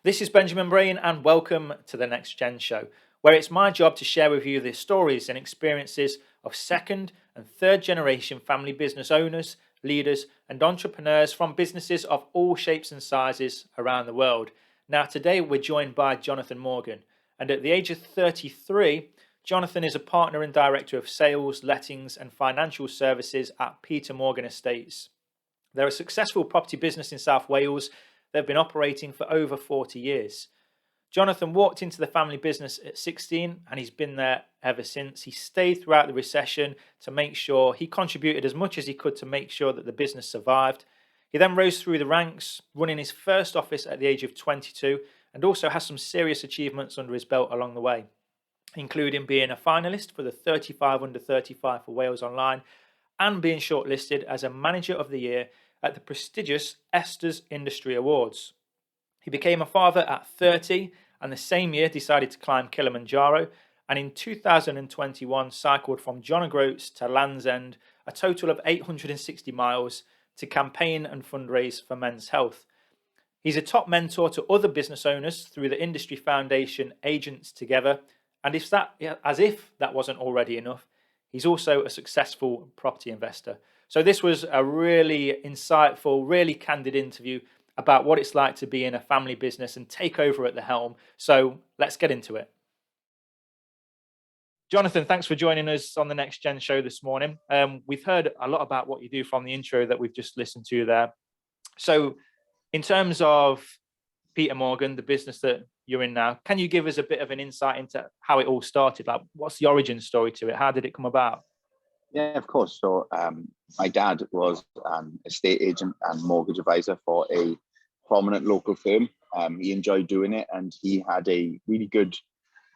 This is Benjamin Brain, and welcome to the NXTGEN Show, where it's my job to share with you the stories and experiences of second and third generation family business owners, leaders, and entrepreneurs from businesses of all shapes and sizes around the world. Now, today we're joined by Jonathan Morgan, and at the age of 33, Jonathan is a partner and director of sales, lettings, and financial services at Peter Morgan Estates. They're a successful property business in South Wales. They've been operating for over 40 years. Jonathan walked into the family business at 16 and he's been there ever since. He stayed throughout the recession to make sure he contributed as much as he could to make sure that the business survived. He then rose through the ranks, running his first office at the age of 22, and also has some serious achievements under his belt along the way, including being a finalist for the 35 under 35 for Wales Online and being shortlisted as a Manager of the Year at the prestigious ESTAS Industry Awards. He became a father at 30 and the same year decided to climb Kilimanjaro, and in 2021 cycled from John O'Groats to Land's End, a total of 860 miles, to campaign and fundraise for men's health. He's a top mentor to other business owners through the industry foundation Agents Together, and as if that wasn't already enough, he's also a successful property investor. So this was a really insightful, really candid interview about what it's like to be in a family business and take over at the helm. So let's get into it. Jonathan, thanks for joining us on the NXTGEN Show this morning. We've heard a lot about what you do from the intro that we've just listened to there. So in terms of Peter Morgan, the business that you're in now, can you give us a bit of an insight into how it all started? Like, what's the origin story to it? How did it come about? Yeah, of course. So my dad was an estate agent and mortgage advisor for a prominent local firm. He enjoyed doing it, and he had a really good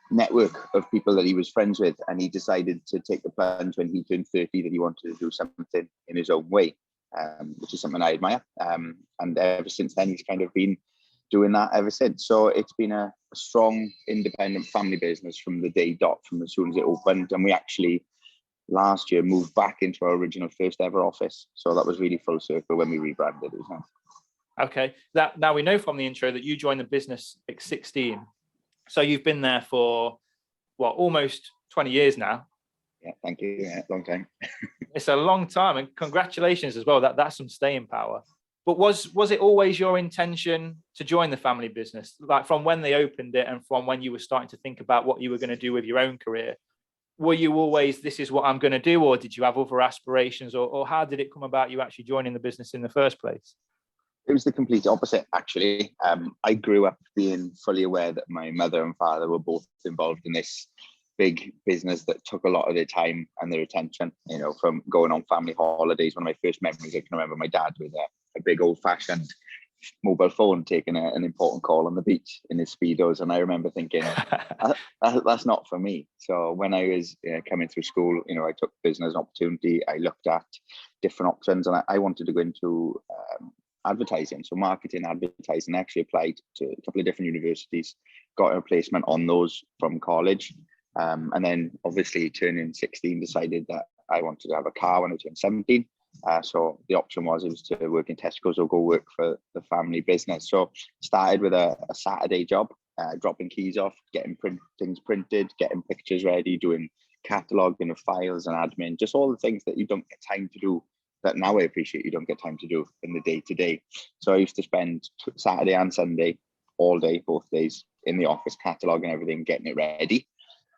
network of people that he was friends with, and he decided to take the plunge when he turned 30 that he wanted to do something in his own way, which is something I admire. And ever since then, he's kind of been doing that ever since. So it's been a strong, independent family business from the day dot, from as soon as it opened. And we actually last year moved back into our original first ever office. So that was really full circle when we rebranded. It was nice. Okay. Now we know from the intro that you joined the business at 16. So you've been there for, almost 20 years now. Yeah, thank you. Yeah, long time. It's a long time, and congratulations as well. That's some staying power. But was it always your intention to join the family business? Like from when they opened it and from when you were starting to think about what you were going to do with your own career? Were you always, this is what I'm going to do, or did you have other aspirations, or how did it come about you actually joining the business in the first place? It was the complete opposite, actually. I grew up being fully aware that my mother and father were both involved in this big business that took a lot of their time and their attention, from going on family holidays. One of my first memories, I can remember my dad with a big old-fashioned mobile phone taking an important call on the beach in his Speedos. And I remember thinking, that's not for me. So when I was coming through school, I took business opportunity. I looked at different options, and I wanted to go into advertising, so marketing, advertising. I actually applied to a couple of different universities, got a placement on those from college. And then obviously turning 16, decided that I wanted to have a car when I turned 17. So the option was to work in Tesco's or go work for the family business. So started with a Saturday job, dropping keys off, getting things printed, getting pictures ready, doing cataloguing of files and admin, just all the things that you don't get time to do, that now I appreciate you don't get time to do in the day-to-day. So I used to spend Saturday and Sunday, all day, both days, in the office, cataloguing everything, getting it ready.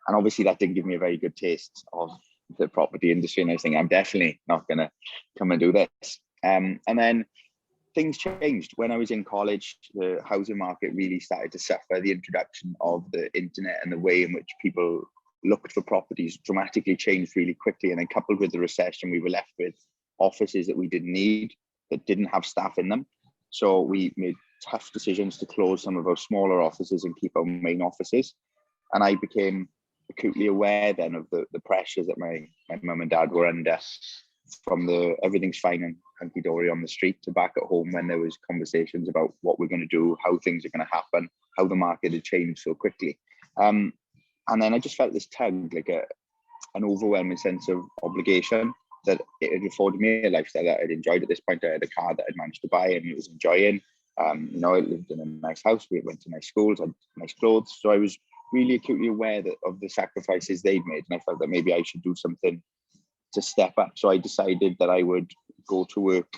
And obviously that didn't give me a very good taste of the property industry, and I was thinking, I'm definitely not going to come and do this. And then things changed. When I was in college, the housing market really started to suffer. The introduction of the internet and the way in which people looked for properties dramatically changed really quickly. And then coupled with the recession, we were left with offices that we didn't need, that didn't have staff in them. So we made tough decisions to close some of our smaller offices and keep our main offices. And I became acutely aware then of the pressures that my mum and dad were under, from the everything's fine and hunky-dory on the street to back at home when there was conversations about what we're going to do, how things are going to happen, how the market had changed so quickly. And then I just felt this tug, like an overwhelming sense of obligation, that it had afforded me a lifestyle that I'd enjoyed at this point. I had a car that I'd managed to buy and it was enjoying. You know, I lived in a nice house. We went to nice schools, had nice clothes. So I was really acutely aware of the sacrifices they'd made, and I felt that maybe I should do something to step up. So I decided that I would go to work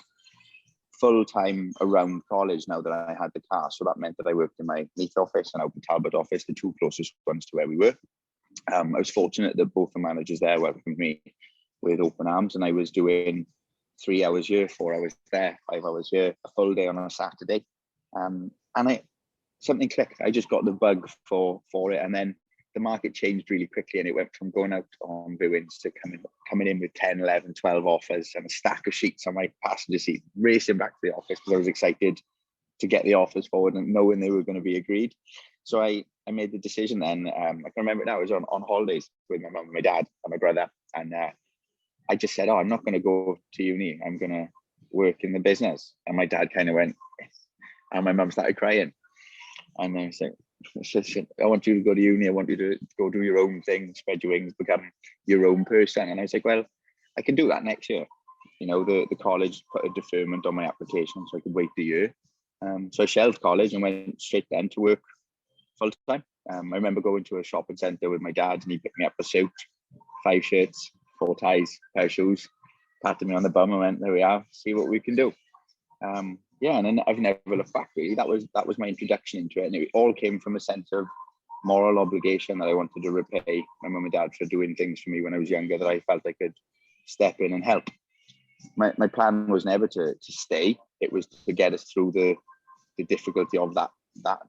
full time around college now that I had the car. So that meant that I worked in my Meath office and out in Talbot office, the two closest ones to where we were. I was fortunate that both the managers there welcomed me with open arms, and I was doing 3 hours here, 4 hours there, 5 hours here, a full day on a Saturday. And something clicked. I just got the bug for it. And then the market changed really quickly, and it went from going out on viewings to coming in with 10, 11, 12 offers and a stack of sheets on my passenger seat, racing back to the office because I was excited to get the offers forward and knowing they were going to be agreed. So I made the decision then. I can remember it now. I was on holidays with my mum and my dad and my brother. And I just said, I'm not going to go to uni. I'm going to work in the business. And my dad kind of went, and my mum started crying. And I said, I want you to go to uni. I want you to go do your own thing, spread your wings, become your own person. And I was like, well, I can do that next year. You know, the college put a deferment on my application so I could wait the year. So I shelved college and went straight then to work full time. I remember going to a shopping centre with my dad, and he picked me up a suit, 5 shirts, 4 ties, pair of shoes, patted me on the bum and went, there we are, see what we can do. Yeah, and then I've never looked back really. That was my introduction into it, and it all came from a sense of moral obligation that I wanted to repay my mum and dad for doing things for me when I was younger that I felt I could step in and help. My plan was never to stay. It was to get us through the difficulty of that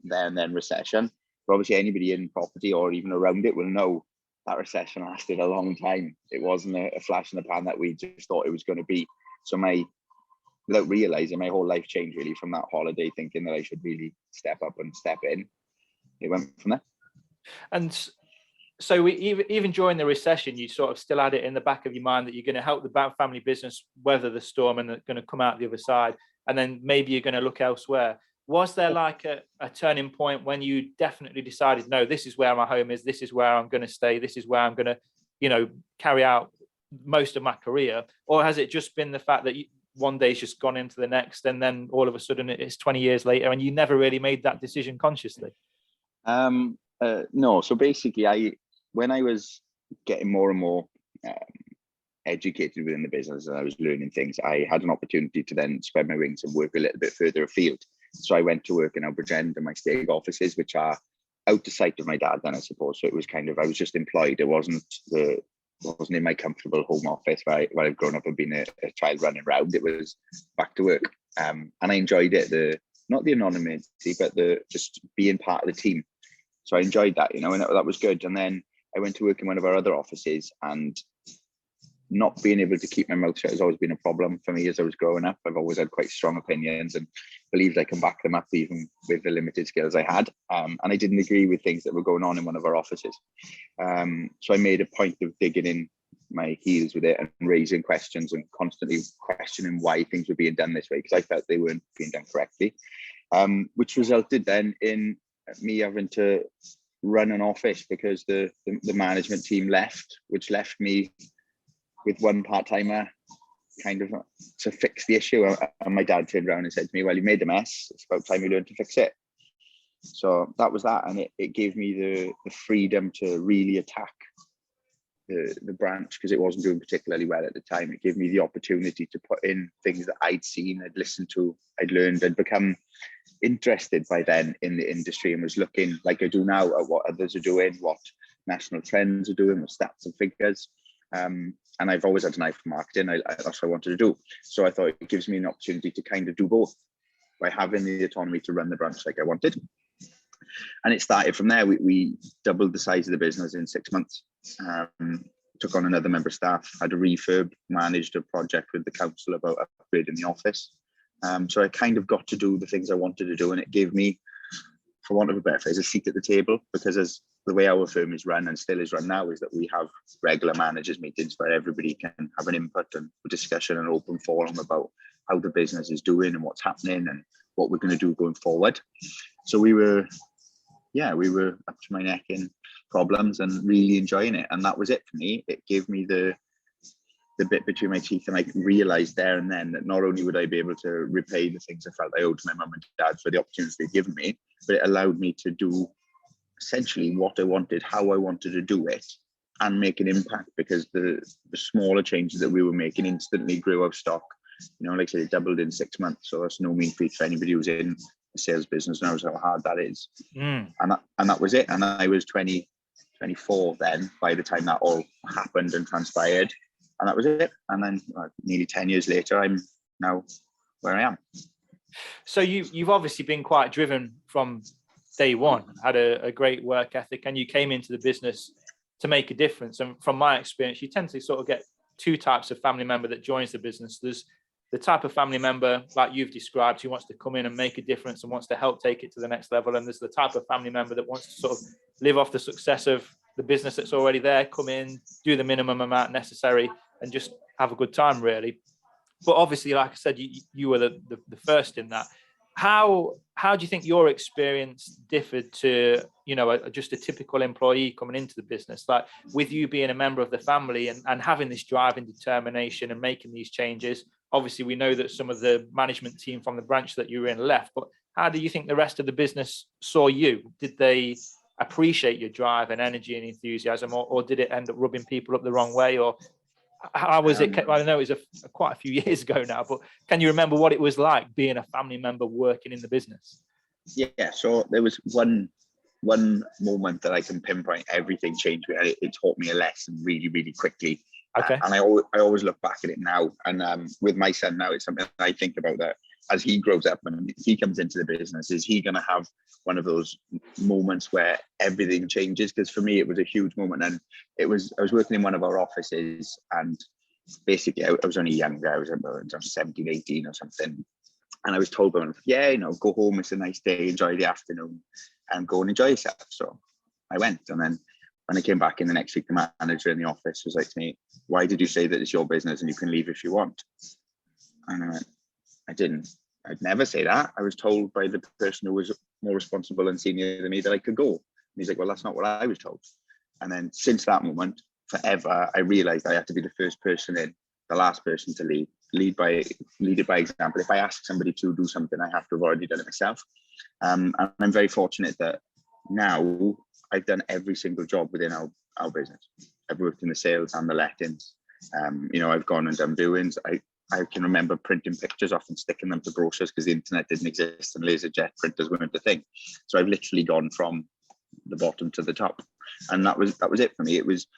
there and then recession. But obviously anybody in property or even around it will know that recession lasted a long time. It wasn't a flash in the pan that we just thought it was going to be. So without realizing, my whole life changed really from that holiday, thinking that I should really step up and step in. It went from there. And so even during the recession, you sort of still had it in the back of your mind that you're going to help the family business weather the storm and going to come out the other side, and then maybe you're going to look elsewhere. Was there like a turning point when you definitely decided, no, this is where my home is, this is where I'm going to stay, this is where I'm going to, carry out most of my career? Or has it just been the fact that one day's just gone into the next, and then all of a sudden it's 20 years later and you never really made that decision consciously? No. So basically, when I was getting more and more educated within the business and I was learning things, I had an opportunity to then spread my wings and work a little bit further afield. So I went to work in Bridgend in my stag offices, which are out of sight of my dad then, I suppose. So it was kind of, I was just employed. It wasn't in my comfortable home office where I've grown up and been a child running around. It was back to work. And I enjoyed it, not the anonymity, but the just being part of the team. So I enjoyed that, and that was good. And then I went to work in one of our other offices, and not being able to keep my mouth shut has always been a problem for me as I was growing up. I've always had quite strong opinions and believed I can back them up even with the limited skills I had. And I didn't agree with things that were going on in one of our offices. So I made a point of digging in my heels with it and raising questions and constantly questioning why things were being done this way, because I felt they weren't being done correctly, which resulted then in me having to run an office because the management team left, which left me with one part-timer kind of to fix the issue. And my dad turned around and said to me, well, you made a mess. It's about time you learned to fix it. So that was that. And it gave me the freedom to really attack the branch because it wasn't doing particularly well at the time. It gave me the opportunity to put in things that I'd seen, I'd listened to, I'd learned, I'd become interested by then in the industry and was looking like I do now at what others are doing, what national trends are doing, with stats and figures. And I've always had an eye for marketing. That's what I wanted to do. So I thought it gives me an opportunity to kind of do both by having the autonomy to run the branch like I wanted. And it started from there. We doubled the size of the business in 6 months. Took on another member of staff, had a refurb, managed a project with the council about upgrading the office. So I kind of got to do the things I wanted to do, and it gave me, for want of a better phrase, a seat at the table, because as the way our firm is run and still is run now is that we have regular managers meetings where everybody can have an input and a discussion and open forum about how the business is doing and what's happening and what we're going to do going forward. So we were up to my neck in problems and really enjoying it. And that was it for me. It gave me the the bit between my teeth, and I realized there and then that not only would I be able to repay the things I felt I owed to my mum and dad for the opportunities they'd given me, but it allowed me to do essentially what I wanted, how I wanted to do it, and make an impact, because the smaller changes that we were making instantly grew our stock. You know, like I said, it doubled in 6 months. So that's no mean feat for anybody who's in a sales business knows how hard that is. And that was it. And I was 24 then by the time that all happened and transpired. And that was it. And then nearly 10 years later, I'm now where I am. So you've obviously been quite driven from day one, had a great work ethic, and you came into the business to make a difference. And from my experience, you tend to sort of get two types of family member that joins the business. There's the type of family member like you've described who wants to come in and make a difference and wants to help take it to the next level. And there's the type of family member that wants to sort of live off the success of the business that's already there, come in, do the minimum amount necessary, and just have a good time, really. But obviously, like I said, you were the first in that. How do you think your experience differed to, you know, just a typical employee coming into the business? Like, with you being a member of the family and having this drive and determination and making these changes. Obviously, we know that some of the management team from the branch that you were in left, but how do you think the rest of the business saw you? Did they appreciate your drive and energy and enthusiasm, or did it end up rubbing people up the wrong way? Or how was it? I know it was quite a few years ago now, but can you remember what it was like being a family member working in the business? Yeah, so there was one moment that I can pinpoint. Everything changed. It taught me a lesson really, really quickly. Okay. And I always look back at it now. And with my son now, it's something I think about, that as he grows up and he comes into the business, is he going to have one of those moments where everything changes? Because for me, it was a huge moment. And I was working in one of our offices, and basically I was only younger. I was about 17, 18 or something. And I was told by him, yeah, you know, go home. It's a nice day. Enjoy the afternoon and go and enjoy yourself. So I went. And then when I came back in the next week, the manager in the office was like to me, why did you say that it's your business and you can leave if you want? And I went, I didn't. I'd never say that. I was told by the person who was more responsible and senior than me that I could go. And he's like, well, that's not what I was told. And then since that moment, forever, I realized I had to be the first person in, the last person to leave. Lead it by example. If I ask somebody to do something, I have to have already done it myself. And I'm very fortunate that now I've done every single job within our business. I've worked in the sales and the lettings. You know, I've gone and done viewings. I can remember printing pictures off and sticking them to brochures because the internet didn't exist and laserjet printers weren't a thing. So I've literally gone from the bottom to the top, and that was it for me. It was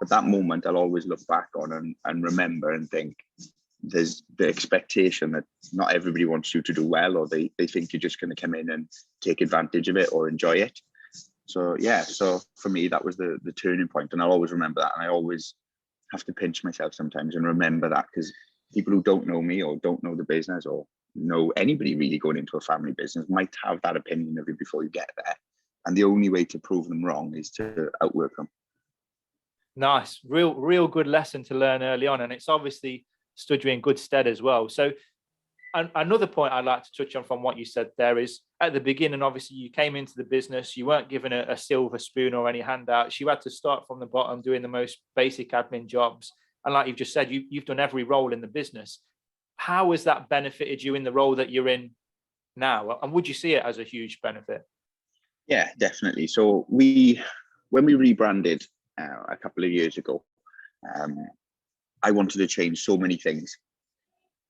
at that moment I'll always look back on and remember and think, there's the expectation that not everybody wants you to do well, or they think you're just going to come in and take advantage of it or enjoy it. So yeah, so for me that was the turning point, and I'll always remember that. And I always have to pinch myself sometimes and remember that, because people who don't know me or don't know the business or know anybody really going into a family business might have that opinion of you before you get there, and the only way to prove them wrong is to outwork them. Nice, real good lesson to learn early on, and it's obviously stood you in good stead as well. So another point I'd like to touch on from what you said there is, at the beginning, obviously you came into the business, you weren't given a silver spoon or any handouts. You had to start from the bottom doing the most basic admin jobs. And like you've just said, you've done every role in the business. How has that benefited you in the role that you're in now? And would you see it as a huge benefit? Yeah, definitely. So when we rebranded a couple of years ago, I wanted to change so many things,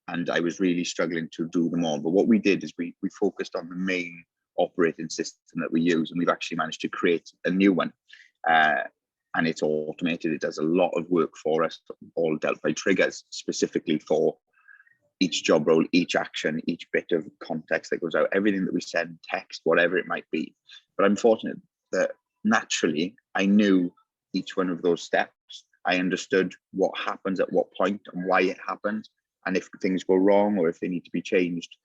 and I was really struggling to do them all. But what we did is we focused on the main operating system that we use, and we've actually managed to create a new one. And it's automated. It does a lot of work for us, all dealt by triggers, specifically for each job role, each action, each bit of context that goes out, everything that we send, text, whatever it might be. But I'm fortunate that naturally I knew each one of those steps. I understood what happens at what point and why it happens, and if things go wrong or if they need to be changed,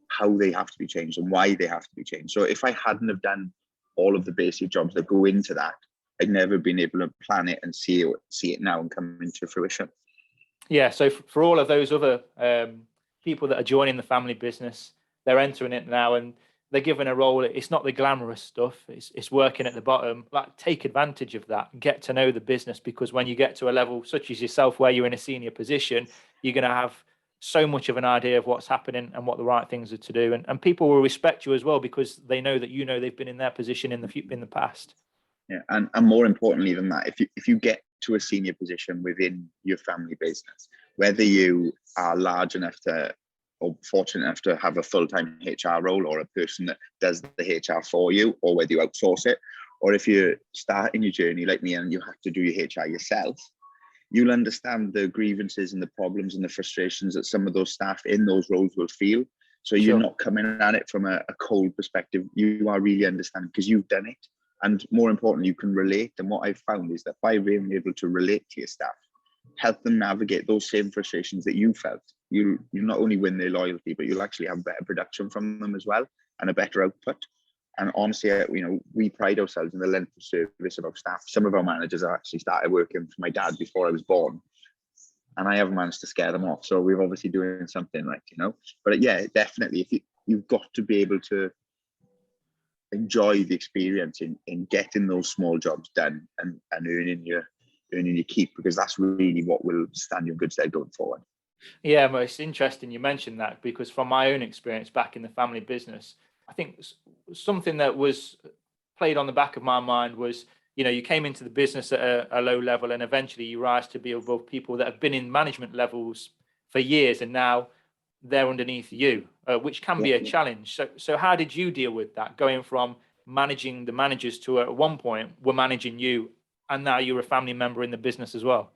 how they have to be changed and why they have to be changed. So if I hadn't have done all of the basic jobs that go into that, I'd never been able to plan it and see it now and come into fruition. Yeah, so for all of those other people that are joining the family business, they're entering it now, and they're given a role, it's not the glamorous stuff, it's working at the bottom. Like, take advantage of that, get to know the business, because when you get to a level such as yourself where you're in a senior position, you're going to have so much of an idea of what's happening and what the right things are to do, and people will respect you as well because they know that they've been in their position in the past. Yeah, and more importantly than that, if you get to a senior position within your family business, whether you are large enough to, or fortunate enough to have a full-time HR role, or a person that does the HR for you, or whether you outsource it, or if you're starting your journey like me and you have to do your HR yourself, you'll understand the grievances and the problems and the frustrations that some of those staff in those roles will feel. So you're not coming at it from a cold perspective. You are really understanding because you've done it. And more importantly, you can relate. And what I've found is that by being able to relate to your staff, help them navigate those same frustrations that you felt, you not only win their loyalty, but you'll actually have better production from them as well, and a better output. And honestly, we pride ourselves in the length of service of our staff. Some of our managers have actually started working for my dad before I was born, and I haven't managed to scare them off. So we're obviously doing something right, But yeah, definitely, if you've got to be able to enjoy the experience in getting those small jobs done and earning your keep, because that's really what will stand you in good stead going forward. Yeah, well, it's interesting you mentioned that, because from my own experience back in the family business, I think something that was played on the back of my mind was, you came into the business at a low level, and eventually you rise to be above people that have been in management levels for years, and now they're underneath you, which can be a challenge. So how did you deal with that, going from managing the managers to, at one point, we're managing you, and now you're a family member in the business as well?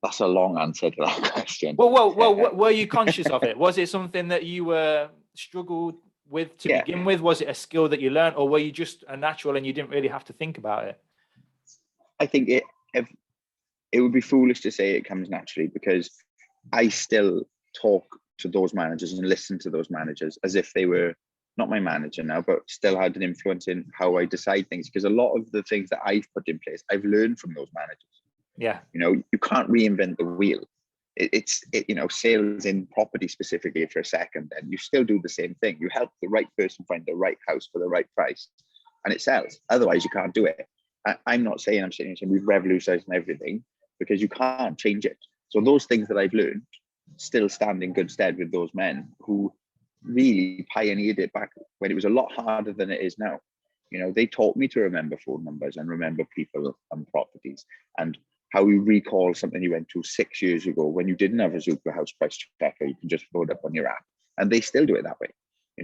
That's a long answer to that question. Well, were you conscious of it? Was it something that you struggled with to begin with? Was it a skill that you learned, or were you just a natural and you didn't really have to think about it? I think it would be foolish to say it comes naturally, because I still talk to those managers and listen to those managers as if they were not my manager now, but still had an influence in how I decide things. Because a lot of the things that I've put in place, I've learned from those managers. Yeah. You can't reinvent the wheel. It's sales in property specifically for a second, and you still do the same thing. You help the right person find the right house for the right price, and it sells. Otherwise, you can't do it. I'm not saying we've revolutionized everything, because you can't change it. So those things that I've learned still stand in good stead with those men who really pioneered it back when it was a lot harder than it is now. They taught me to remember phone numbers and remember people and properties, and how you recall something you went to 6 years ago when you didn't have a Zoopla house price checker. You can just load up on your app, and they still do it that way.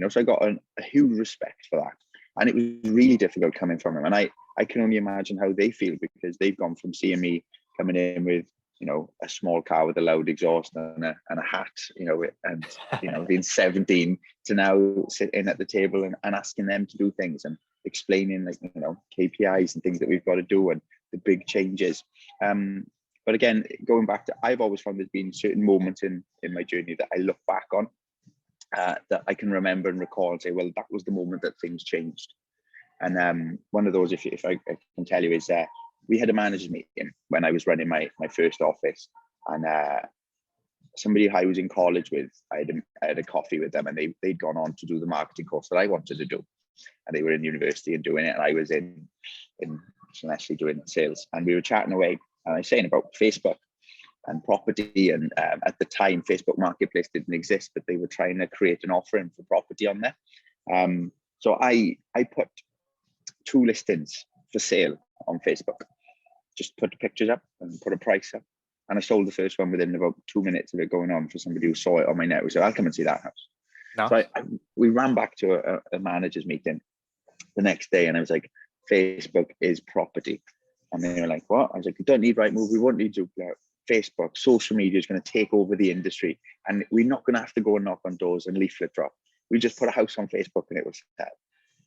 So I got a huge respect for that, and it was really difficult coming from them. And I can only imagine how they feel, because they've gone from seeing me coming in with a small car with a loud exhaust and a hat, and being 17, to now sitting at the table and asking them to do things and explaining KPIs and things that we've got to do and the big changes. But again, going back to, I've always found there's been certain moments in my journey that I look back on, that I can remember and recall and say, well, that was the moment that things changed. And one of those, if I can tell you, is we had a managers meeting when I was running my first office, and somebody I was in college with, I had a coffee with them, and they'd gone on to do the marketing course that I wanted to do, and they were in university and doing it, and I was in actually doing sales. And we were chatting away, and I was saying about Facebook and property, and at the time Facebook Marketplace didn't exist, but they were trying to create an offering for property on there. So I put 2 listings for sale on Facebook, just put the pictures up and put a price up, and I sold the first one within about 2 minutes of it going on for somebody who saw it on my network. So I'll come and see that house. Nice. So we ran back to a managers meeting the next day, and I was like, Facebook is property. And they were like, what? I was like, we don't need Rightmove, we won't need Zoopla. Facebook, social media is going to take over the industry, and we're not going to have to go and knock on doors and leaflet drop. We just put a house on Facebook and it will sell.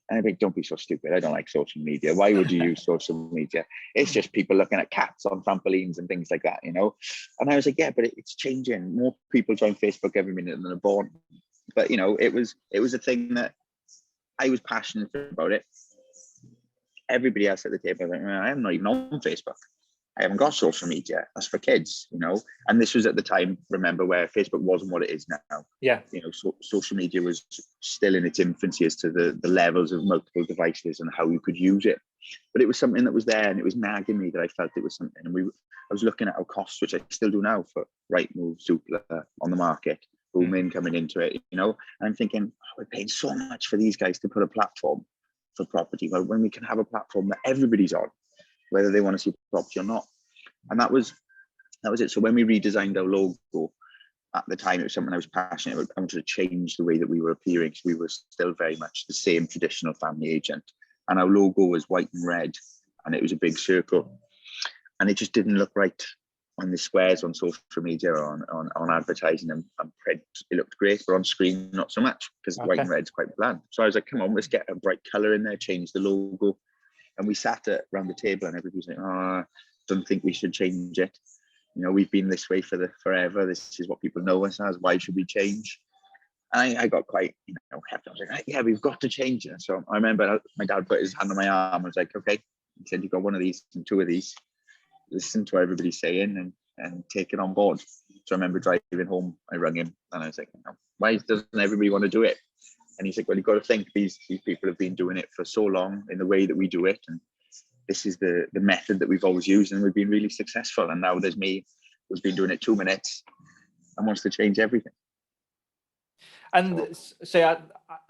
And I'm like, don't be so stupid. I don't like social media. Why would you use social media? It's just people looking at cats on trampolines and things like that, And I was like, yeah, but it's changing. More people join Facebook every minute than are born. But it was a thing that I was passionate about it. Everybody else at the table was like, I'm not even on Facebook. I haven't got social media. That's for kids, you know. And this was at the time, remember, where Facebook wasn't what it is now. Yeah. You know, so social media was still in its infancy as to the levels of multiple devices and how you could use it. But it was something that was there, and it was nagging me that I felt it was something. And I was looking at our costs, which I still do now, for Rightmove, Zoopla on the market, Booming coming into it, you know. And I'm thinking, we're paying so much for these guys to put a platform for property, but when we can have a platform that everybody's on, whether they want to see property or not. And that was it. So when we redesigned our logo, at the time, it was something I was passionate about. I wanted to change the way that we were appearing. So we were still very much the same traditional family agent. And our logo was white and red, and it was a big circle. And it just didn't look right on the squares on social media or on advertising and print. It looked great, but on screen, not so much, because white and red's quite bland. So I was like, come on, let's get a bright color in there, change the logo. And we sat around the table, and everybody was like, oh, don't think we should change it. You know, we've been this way for forever. This is what people know us as. Why should we change? And I got quite, you know, happy. I was like, yeah, we've got to change it. So I remember my dad put his hand on my arm. I was like, okay. He said, you've got one of these and two of these. Listen to what everybody's saying and take it on board. So I remember driving home. I rang him and I was like, why doesn't everybody want to do it? And he's like, well, you've got to think these people have been doing it for so long in the way that we do it. And this is the method that we've always used, and we've been really successful. And now there's me who's been doing it 2 minutes and wants to change everything. And so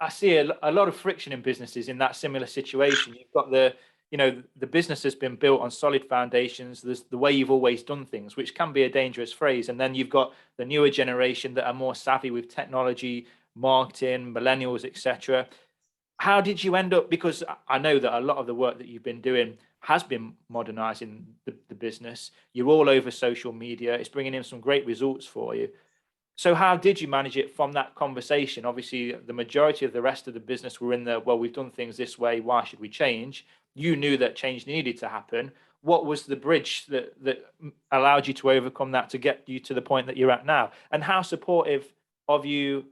I see a lot of friction in businesses in that similar situation. You've got the business has been built on solid foundations. There's the way you've always done things, which can be a dangerous phrase. And then you've got the newer generation that are more savvy with technology, marketing, millennials, etc. How did you end up? Because I know that a lot of the work that you've been doing has been modernizing the business. You're all over social media. It's bringing in some great results for you. So how did you manage it from that conversation? Obviously, the majority of the rest of the business were in the, well, we've done things this way. Why should we change? You knew that change needed to happen. What was the bridge that allowed you to overcome that to get you to the point that you're at now? And how supportive of you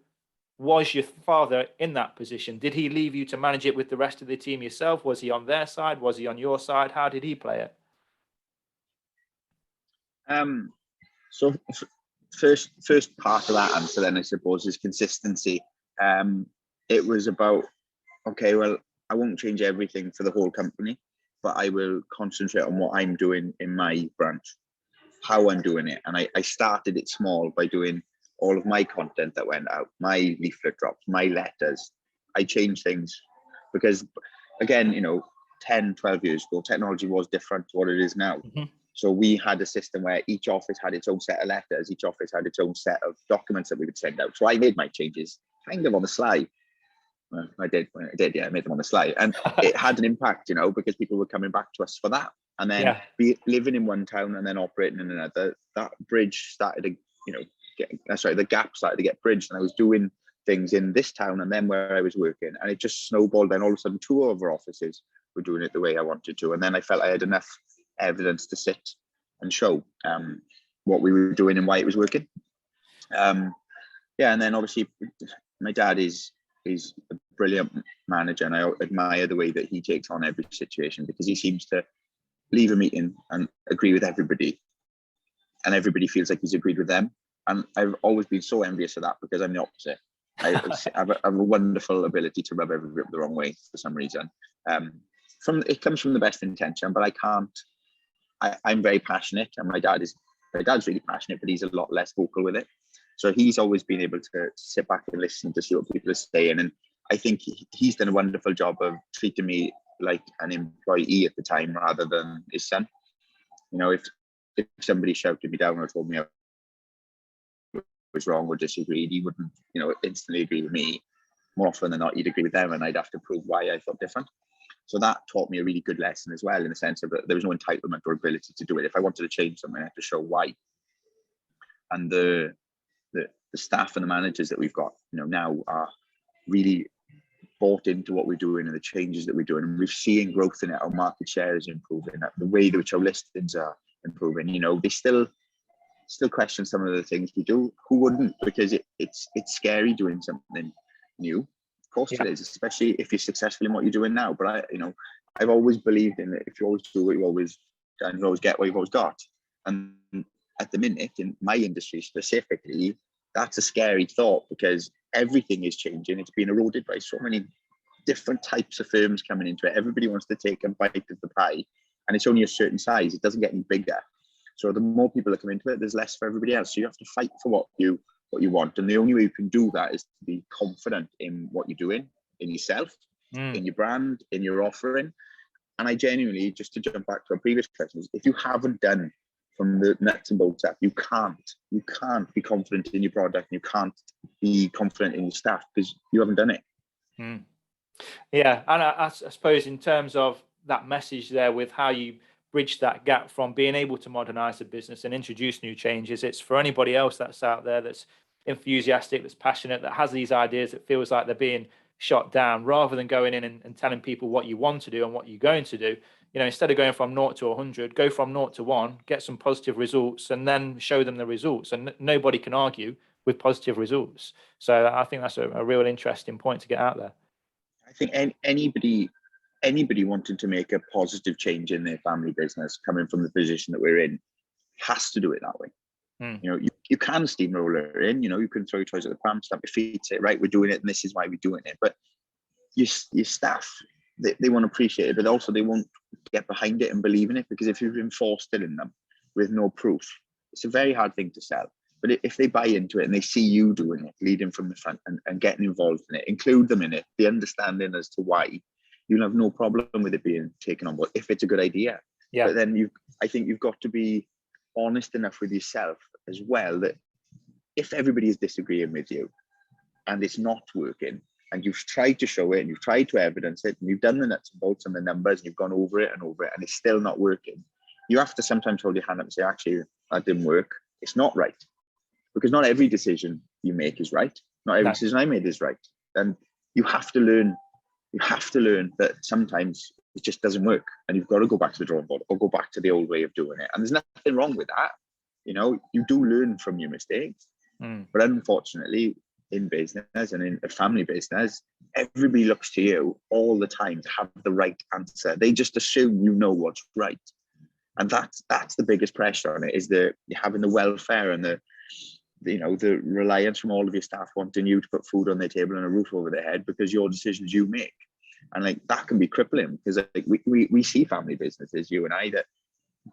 was your father in that position? Did he leave you to manage it with the rest of the team yourself? Was he on their side? Was he on your side? How did he play it? So first part of that answer then, I suppose, is consistency. It was about, okay, well, I won't change everything for the whole company, but I will concentrate on what I'm doing in my branch, how I'm doing it. And I started it small by doing all of my content that went out, my leaflet drops, my letters. I changed things because, again, 10, 12 years ago, technology was different to what it is now. Mm-hmm. So we had a system where each office had its own set of letters, each office had its own set of documents that we would send out. So I made my changes kind of on the sly. Well, I did, yeah, I made them on the sly. And it had an impact, because people were coming back to us for that. And then living in one town and then operating in another, that bridge started to, the gap started to get bridged. And I was doing things in this town and then where I was working. And it just snowballed. Then all of a sudden, 2 other offices were doing it the way I wanted to. And then I felt I had enough evidence to sit and show what we were doing and why it was working. And then obviously my dad is a brilliant manager, and I admire the way that he takes on every situation, because he seems to leave a meeting and agree with everybody, and everybody feels like he's agreed with them. And I've always been so envious of that, because I'm the opposite. I have a wonderful ability to rub everybody up the wrong way for some reason. It comes from the best intention, but I'm very passionate, and my dad's really passionate, but he's a lot less vocal with it. So he's always been able to sit back and listen to see what people are saying. And I think he's done a wonderful job of treating me like an employee at the time rather than his son. If somebody shouted me down or told me I was wrong or disagreed, he wouldn't, instantly agree with me. More often than not, he'd agree with them, and I'd have to prove why I thought different. So that taught me a really good lesson as well, in the sense of that there was no entitlement or ability to do it. If I wanted to change something, I had to show why. And the staff and the managers that we've got, now are really bought into what we're doing and the changes that we're doing. And we're seeing growth in it. Our market share is improving. The way in which our listings are improving. They still question some of the things we do. Who wouldn't? Because it's scary doing something new. Of course it is, especially if you're successful in what you're doing now. But I've always believed in it. If you always do what you've always and you always get what you've always got. And at the minute, in my industry specifically, that's a scary thought, because everything is changing. It's been eroded by so many different types of firms coming into it. Everybody wants to take a bite of the pie, and it's only a certain size. It doesn't get any bigger. So the more people that come into it, there's less for everybody else. So you have to fight for what you want. And the only way you can do that is to be confident in what you're doing, in yourself, in your brand, in your offering. And I genuinely, just to jump back to our previous questions, if you haven't done from the nuts and bolts up, you can't be confident in your product, and you can't be confident in your staff, because you haven't done it. Yeah, and I suppose in terms of that message there, with how you bridge that gap from being able to modernize the business and introduce new changes, it's for anybody else that's out there that's enthusiastic, that's passionate, that has these ideas, that feels like they're being shot down, rather than going in and telling people what you want to do and what you're going to do. Instead of going from 0 to 100, go from 0 to 1, get some positive results, and then show them the results. And nobody can argue with positive results. So I think that's a real interesting point to get out there. I think anybody wanting to make a positive change in their family business, coming from the position that we're in, has to do it that way. You can steamroller in, you can throw your toys at the pram, stamp your feet, say, right, we're doing it, and this is why we're doing it. But your staff, they won't appreciate it, but also they won't get behind it and believe in it, because if you've enforced it in them with no proof, it's a very hard thing to sell. But if they buy into it and they see you doing it, leading from the front and getting involved in it, include them in it, the understanding as to why, you'll have no problem with it being taken on board if it's a good idea. Yeah. But then I think you've got to be honest enough with yourself as well, that if everybody is disagreeing with you and it's not working, and you've tried to show it and you've tried to evidence it, and you've done the nuts and bolts and the numbers, and you've gone over it, and it's still not working, you have to sometimes hold your hand up and say, actually, that didn't work. It's not right. Because not every decision you make is right. Not every decision I made is right. And you have to learn that sometimes it just doesn't work, and you've got to go back to the drawing board or go back to the old way of doing it. And there's nothing wrong with that. You do learn from your mistakes. But unfortunately, in business and in a family business, everybody looks to you all the time to have the right answer. They just assume you know what's right. And that's the biggest pressure on it, is having the welfare and the reliance from all of your staff wanting you to put food on their table and a roof over their head because your decisions you make. And that can be crippling, because we see family businesses, you and I, that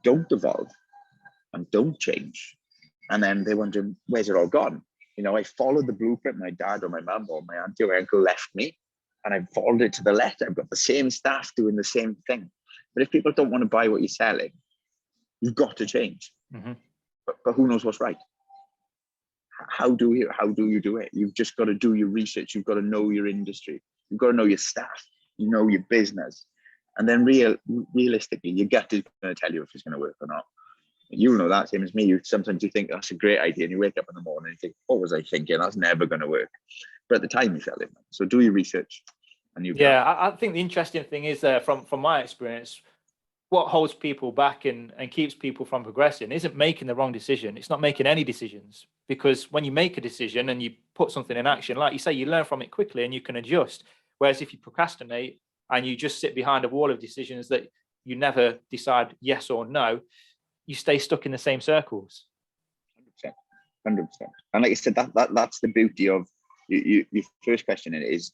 don't evolve and don't change. And then they're wondering, where's it all gone? I followed the blueprint my dad or my mum or my auntie or my uncle left me, and I've followed it to the letter. I've got the same staff doing the same thing. But if people don't want to buy what you're selling, you've got to change. But who knows what's right? How do you do it? You've just got to do your research. You've got to know your industry. You've got to know your staff. Your business. And then realistically, your gut is going to tell you if it's going to work or not. You'll know that, same as me. Sometimes you think that's a great idea, and you wake up in the morning and you think, what was I thinking? That's never going to work. But at the time, you felt it. So do your research. I think the interesting thing is, from my experience, what holds people back and keeps people from progressing isn't making the wrong decision. It's not making any decisions, because when you make a decision and you put something in action, like you say, you learn from it quickly and you can adjust. Whereas if you procrastinate and you just sit behind a wall of decisions that you never decide yes or no, you stay stuck in the same circles. 100%. And like I said, that's the beauty of your first question is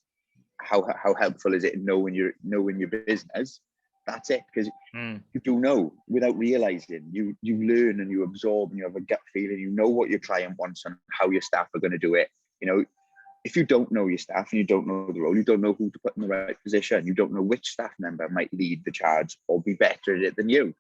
how helpful is it in knowing your business? That's it, because you do know without realizing. You learn and you absorb, and you have a gut feeling. You know what your client wants and how your staff are going to do it. If you don't know your staff and you don't know the role, you don't know who to put in the right position. You don't know which staff member might lead the charge or be better at it than you.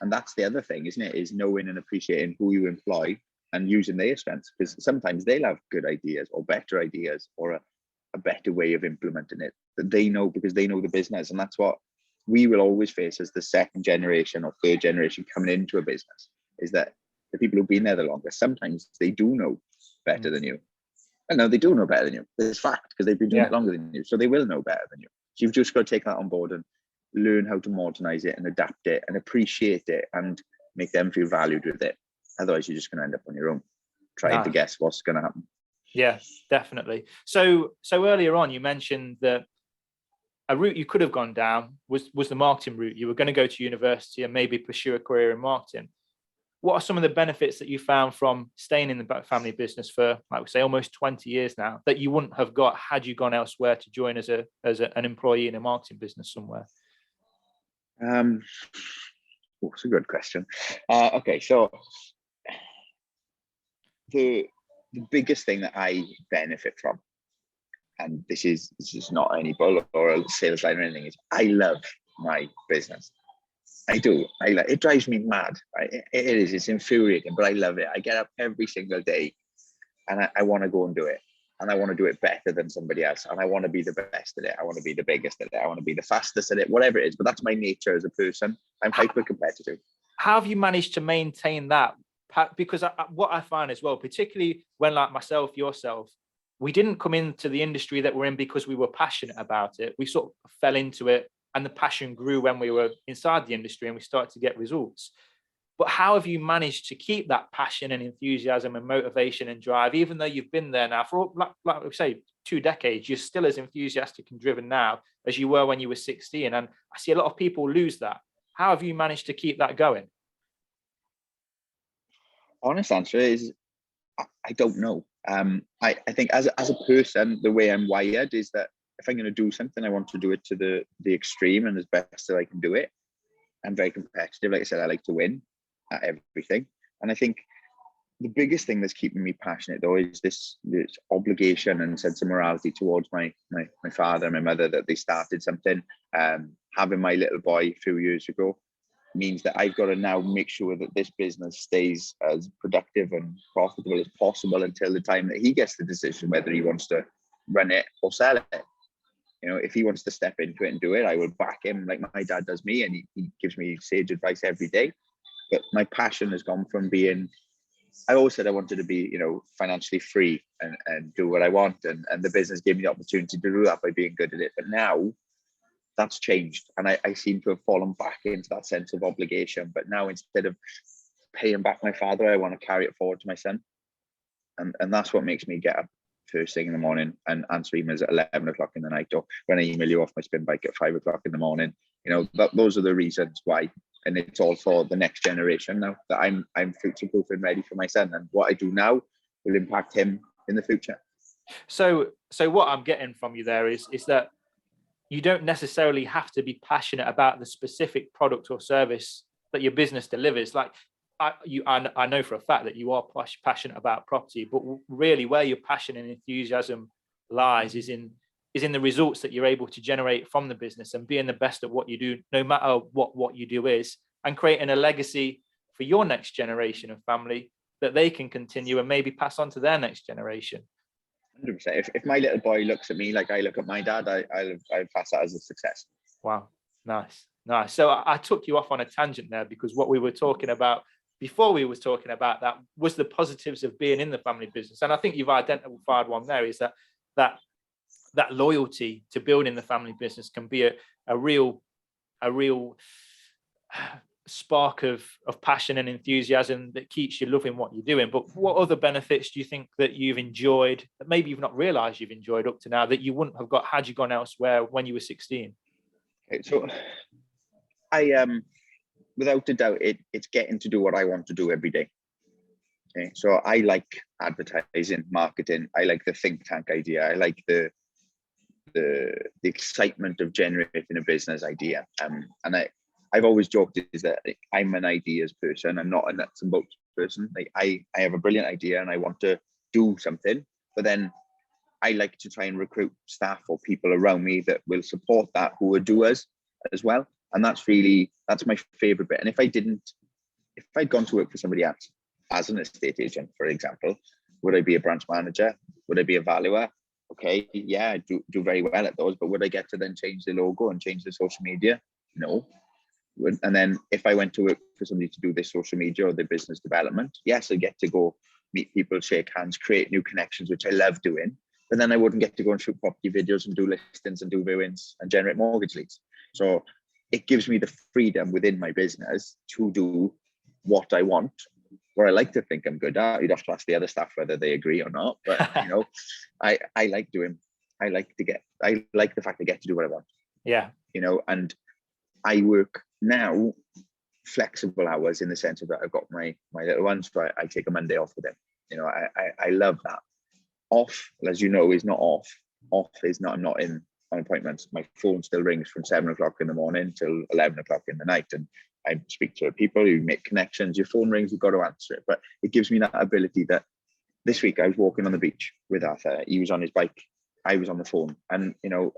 And that's the other thing, isn't it? Is knowing and appreciating who you employ and using their strengths, because sometimes they'll have good ideas or better ideas or a better way of implementing it that they know, because they know the business. And that's what we will always face as the second generation or third generation coming into a business, is that the people who've been there the longest, sometimes they do know better than you. And no, they do know better than you. It's fact, because they've been doing it longer than you. So they will know better than you. So you've just got to take that on board and learn how to modernize it and adapt it and appreciate it and make them feel valued with it. Otherwise, you're just going to end up on your own, trying to guess what's going to happen. Yeah, definitely. So earlier on, you mentioned that a route you could have gone down was the marketing route. You were going to go to university and maybe pursue a career in marketing. What are some of the benefits that you found from staying in the family business for, like we say, almost 20 years now, that you wouldn't have got had you gone elsewhere to join as an employee in a marketing business somewhere? That's a good question. Okay, so the biggest thing that I benefit from, and this is not any bull or a sales line or anything, is I love my business. I do. It drives me mad. Right? It is. It's infuriating, but I love it. I get up every single day, and I want to go and do it, and I want to do it better than somebody else, and I want to be the best at it. I want to be the biggest at it. I want to be the fastest at it. Whatever it is, but that's my nature as a person. I'm hyper competitive. How have you managed to maintain that? Because what I find as well, particularly when, like myself, yourself, we didn't come into the industry that we're in because we were passionate about it. We sort of fell into it, and the passion grew when we were inside the industry and we started to get results. But how have you managed to keep that passion and enthusiasm and motivation and drive, even though you've been there now for, like we say, 2 decades? You're still as enthusiastic and driven now as you were when you were 16. And I see a lot of people lose that. How have you managed to keep that going? Honest answer is, I don't know. I think as a person, the way I'm wired is that if I'm going to do something, I want to do it to the extreme and as best as I can do it. I'm very competitive. Like I said, I like to win at everything. And I think the biggest thing that's keeping me passionate, though, is this obligation and sense of morality towards my father and my mother, that they started something. Having my little boy a few years ago means that I've got to now make sure that this business stays as productive and profitable as possible until the time that he gets the decision whether he wants to run it or sell it. You know, if he wants to step into it and do it, I will back him like my dad does me, and he gives me sage advice every day. But my passion has gone from being, I always said I wanted to be, financially free and do what I want. And the business gave me the opportunity to do that by being good at it. But now that's changed. And I seem to have fallen back into that sense of obligation. But now, instead of paying back my father, I want to carry it forward to my son. And that's what makes me get up first thing in the morning and answer emails at 11 o'clock in the night, or when I email you off my spin bike at 5 o'clock in the morning. Those are the reasons why. And it's all for the next generation now, that I'm future-proof and ready for my son. And what I do now will impact him in the future. So what I'm getting from you there is that you don't necessarily have to be passionate about the specific product or service that your business delivers. Like I know for a fact that you are passionate about property, but really where your passion and enthusiasm lies is in the results that you're able to generate from the business, and being the best at what you do, no matter what you do is, and creating a legacy for your next generation of family that they can continue and maybe pass on to their next generation. 100%. If my little boy looks at me like I look at my dad, I'll pass that as a success. Wow, nice. So I took you off on a tangent there, because what we were talking about before we were talking about that was the positives of being in the family business. And I think you've identified one there, is that loyalty to building the family business can be a real spark of passion and enthusiasm that keeps you loving what you're doing. But what other benefits do you think that you've enjoyed, that maybe you've not realized you've enjoyed up to now, that you wouldn't have got had you gone elsewhere when you were 16? Okay, so I without a doubt, it's getting to do what I want to do every day. Okay, so I like advertising, marketing. I like the think tank idea. I like the excitement of generating a business idea. And I've always joked is that I'm an ideas person. I'm not a nuts and bolts person. Like I have a brilliant idea and I want to do something, but then I like to try and recruit staff or people around me that will support that, who are doers as well. And that's my favorite bit. And if I'd gone to work for somebody else as an estate agent, for example, would I be a branch manager? Would I be a valuer? Okay, yeah, I do very well at those, but would I get to then change the logo and change the social media? No. And then if I went to work for somebody to do their social media or their business development, yes, I get to go meet people, shake hands, create new connections, which I love doing. But then I wouldn't get to go and shoot property videos and do listings and do viewings and generate mortgage leads. So it gives me the freedom within my business to do what I want, where I like to think I'm good at. You'd have to ask the other staff whether they agree or not. But I like the fact I get to do what I want. Yeah. And I work now flexible hours in the sense of that I've got my little ones, so I take a Monday off with them. I love that. Off, as you know, is not off. Off is not, I'm not in on appointments. My phone still rings from 7 o'clock in the morning till 11 o'clock in the night. And I speak to people, you make connections, your phone rings, you've got to answer it. But it gives me that ability that this week I was walking on the beach with Arthur. He was on his bike. I was on the phone. And,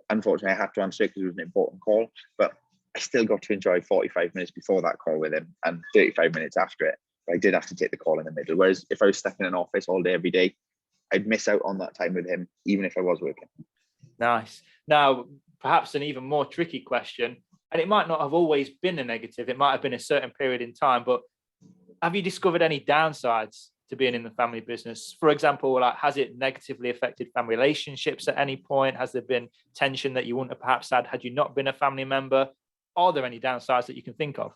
unfortunately, I had to answer it because it was an important call. But I still got to enjoy 45 minutes before that call with him and 35 minutes after it. But I did have to take the call in the middle. Whereas if I was stuck in an office all day, every day, I'd miss out on that time with him, even if I was working. Nice. Now, perhaps an even more tricky question, and it might not have always been a negative. It might have been a certain period in time, but have you discovered any downsides to being in the family business? For example, like, has it negatively affected family relationships at any point? Has there been tension that you wouldn't have perhaps had you not been a family member? Are there any downsides that you can think of?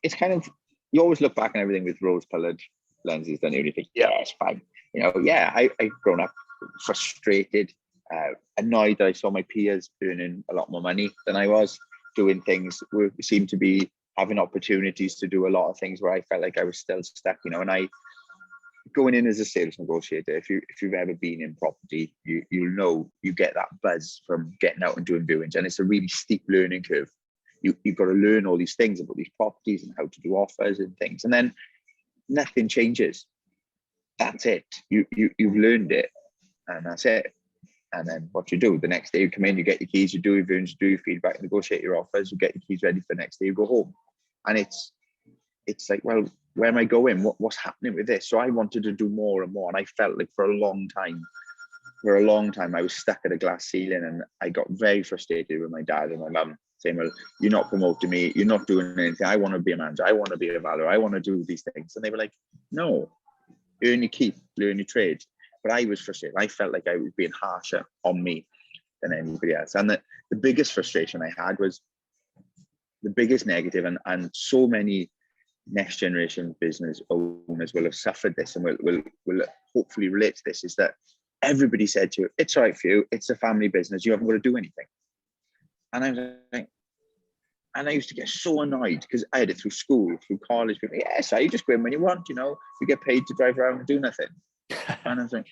It's kind of, you always look back on everything with rose-colored lenses, don't you? And you think, yeah, it's fine. I've grown up frustrated, annoyed that I saw my peers earning a lot more money than I was, doing things, we seemed to be having opportunities to do a lot of things where I felt like I was still stuck, and I, going in as a sales negotiator, if you've ever been in property, you'll know you get that buzz from getting out and doing viewings, and it's a really steep learning curve. You've got to learn all these things about these properties and how to do offers and things, and then nothing changes. That's it. You've learned it, and that's it. And then what you do the next day, you come in, you get your keys, you do your viewings, you do your feedback, negotiate your offers, you get your keys ready for the next day, you go home. And it's like, well, where am I going? What's happening with this? So I wanted to do more and more, and I felt like for a long time I was stuck at a glass ceiling, and I got very frustrated with my dad and my mum, saying, well, you're not promoting me, you're not doing anything, I want to be a manager, I want to be a valuer, I want to do these things. And they were like, no, earn your keep, learn your trade. But I was frustrated. I felt like I was being harsher on me than anybody else. And the biggest frustration I had was the biggest negative, and so many next generation business owners will have suffered this and will hopefully relate to this, is that everybody said to you, it's all right for you, it's a family business, you haven't got to do anything. And I was like, and I used to get so annoyed because I had it through school, through college. People, yes, you just go in when you want, you get paid to drive around and do nothing. And I was like,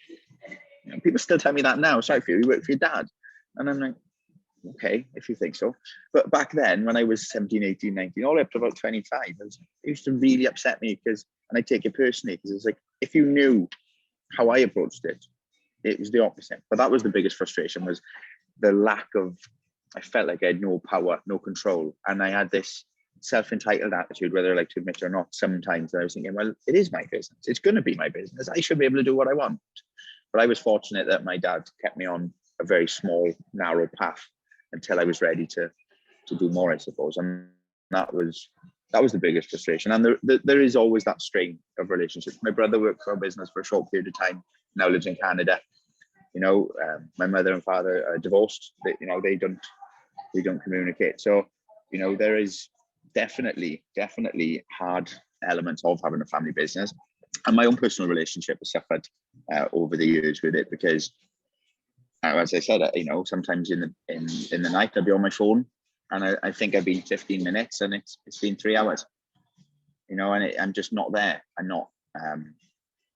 people still tell me that now. Sorry for you work for your dad. And I'm like, okay, if you think so. But back then, when I was 17, 18, 19, all the way up to about 25, it used to really upset me and I take it personally, because it's like, if you knew how I approached it, it was the opposite. But that was the biggest frustration, was the lack of, I felt like I had no power, no control. And I had this self-entitled attitude, whether I like to admit it or not, sometimes. I was thinking, well, it is my business. It's going to be my business. I should be able to do what I want. But I was fortunate that my dad kept me on a very small, narrow path until I was ready to do more, I suppose. And that was the biggest frustration. And there is always that strain of relationships. My brother worked for a business for a short period of time, now lives in Canada. My mother and father are divorced. They don't communicate. So, there is definitely hard elements of having a family business. And my own personal relationship has suffered over the years with it, because as I said, sometimes in the night I'll be on my phone and I think I've been 15 minutes and it's been 3 hours, and I'm just not there. I'm not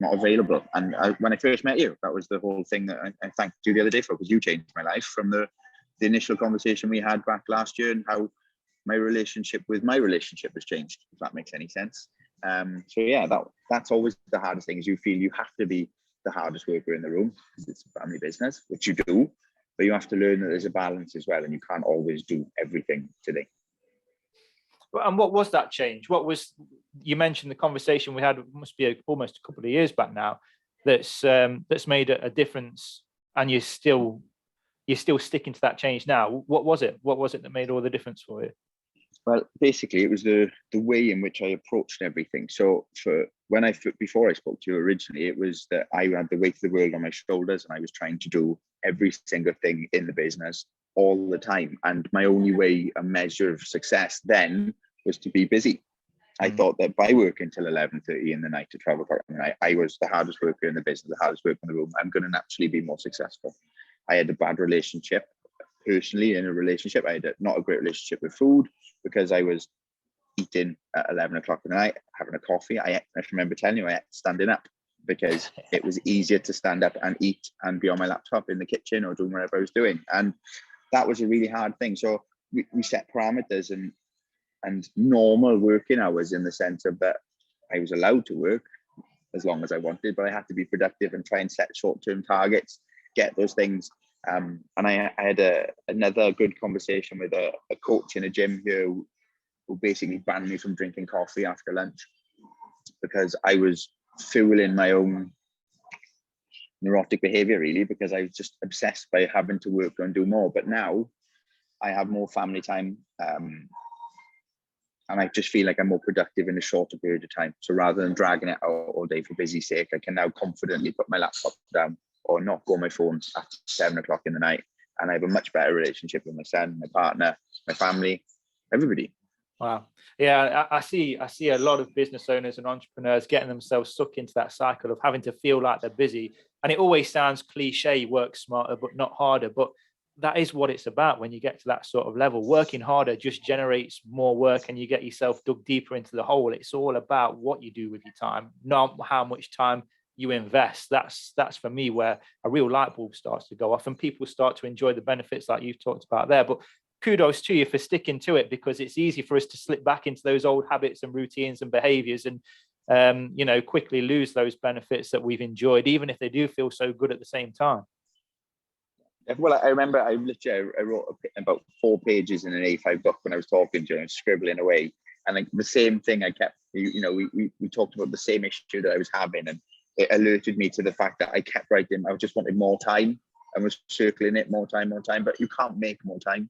available. And when I first met you, that was the whole thing that I thanked you the other day for, because you changed my life from the initial conversation we had back last year, and how my relationship has changed, if that makes any sense. So yeah, that's always the hardest thing, is you feel you have to be the hardest worker in the room because it's a family business, which you do, but you have to learn that there's a balance as well, and you can't always do everything today. And what was that change? You mentioned the conversation we had, must be almost a couple of years back now, that's made a difference, and you're still sticking to that change now. What was it that made all the difference for you? Well, basically, it was the way in which I approached everything. So before I spoke to you originally, it was that I had the weight of the world on my shoulders, and I was trying to do every single thing in the business all the time. And my only way, a measure of success then, was to be busy. I thought that by working till 11:30 in the night to 12 o'clock at night, I was the hardest worker in the business, the hardest worker in the room. I'm going to naturally be more successful. I had a bad relationship personally in a relationship. I had not a great relationship with food because I was eating at 11 o'clock at night, having a coffee. I remember telling you I had standing up because it was easier to stand up and eat and be on my laptop in the kitchen or doing whatever I was doing. And that was a really hard thing. So we set parameters and normal working hours in the sense of that I was allowed to work as long as I wanted, but I had to be productive and try and set short-term targets, get those things. And I had another good conversation with a coach in a gym here who basically banned me from drinking coffee after lunch because I was fueling my own neurotic behavior, really, because I was just obsessed by having to work and do more. But now I have more family time, and I just feel like I'm more productive in a shorter period of time. So rather than dragging it out all day for busy sake, I can now confidently put my laptop down or not go on my phone at 7 o'clock in the night. And I have a much better relationship with my son, my partner, my family, everybody. Wow. Yeah, I see a lot of business owners and entrepreneurs getting themselves stuck into that cycle of having to feel like they're busy. And it always sounds cliche, work smarter, but not harder. But that is what it's about when you get to that sort of level. Working harder just generates more work and you get yourself dug deeper into the hole. It's all about what you do with your time, not how much time you invest. That's for me where a real light bulb starts to go off and people start to enjoy the benefits like you've talked about there. But kudos to you for sticking to it, because it's easy for us to slip back into those old habits and routines and behaviors and quickly lose those benefits that we've enjoyed, even if they do feel so good at the same time. Well, I remember I wrote about 4 pages in an A5 book when I was talking to you and scribbling away. And like the same thing I kept, we talked about the same issue that I was having, and it alerted me to the fact that I kept writing. I just wanted more time and was circling it more time, but you can't make more time.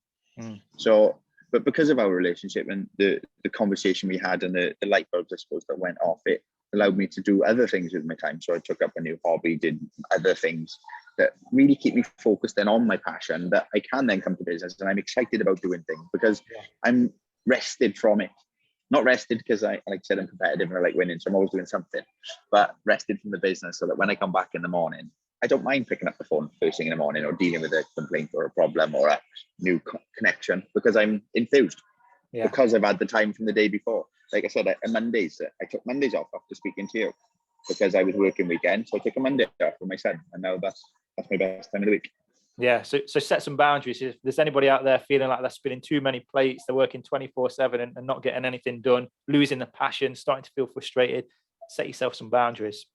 So, but because of our relationship and the conversation we had and the light bulbs, I suppose, that went off, it allowed me to do other things with my time. So I took up a new hobby, did other things that really keep me focused and on my passion, that I can then come to business and I'm excited about doing things because I'm rested from it. Not rested because like I said, I'm competitive and I like winning, so I'm always doing something, but rested from the business so that when I come back in the morning, I don't mind picking up the phone first thing in the morning or dealing with a complaint or a problem or a new connection because I'm enthused because I've had the time from the day before. Like I said, I took Mondays off after speaking to you because I was working weekends. So I took a Monday off with my son, and now that's my best time of the week. Yeah, so set some boundaries. If there's anybody out there feeling like they're spinning too many plates, they're working 24/7 and not getting anything done, losing the passion, starting to feel frustrated, set yourself some boundaries.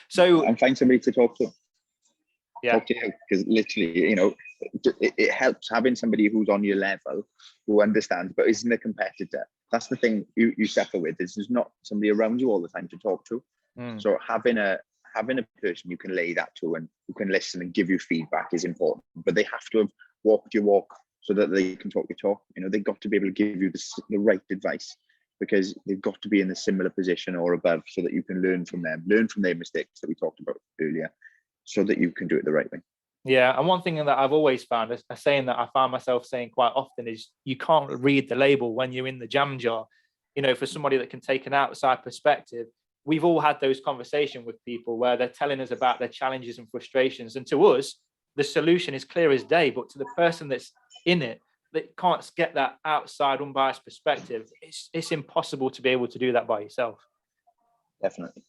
So and find somebody to talk to. Talk to you, because literally, it helps having somebody who's on your level, who understands, but isn't a competitor. That's the thing you suffer with, is there's not somebody around you all the time to talk to. So having a person you can lay that to and who can listen and give you feedback is important, but they have to have walked your walk so that they can talk your talk. They've got to be able to give you the right advice, because they've got to be in a similar position or above so that you can learn from them, learn from their mistakes that we talked about earlier, so that you can do it the right way. Yeah, and one thing that I've always found, a saying that I find myself saying quite often, is you can't read the label when you're in the jam jar. For somebody that can take an outside perspective, we've all had those conversations with people where they're telling us about their challenges and frustrations, and to us, the solution is clear as day. But to the person that's in it, that can't get that outside unbiased perspective, it's impossible to be able to do that by yourself. Definitely.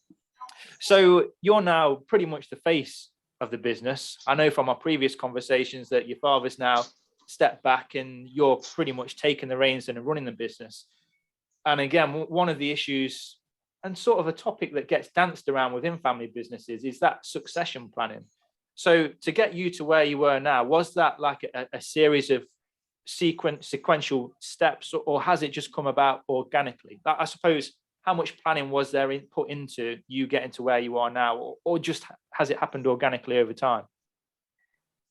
So you're now pretty much the face of the business. I know from our previous conversations that your father's now stepped back and you're pretty much taking the reins and running the business. And again, one of the issues and sort of a topic that gets danced around within family businesses is that succession planning. So to get you to where you were now, was that like a series of sequential steps, or has it just come about organically? I suppose, how much planning was there put into you getting to where you are now, or just has it happened organically over time?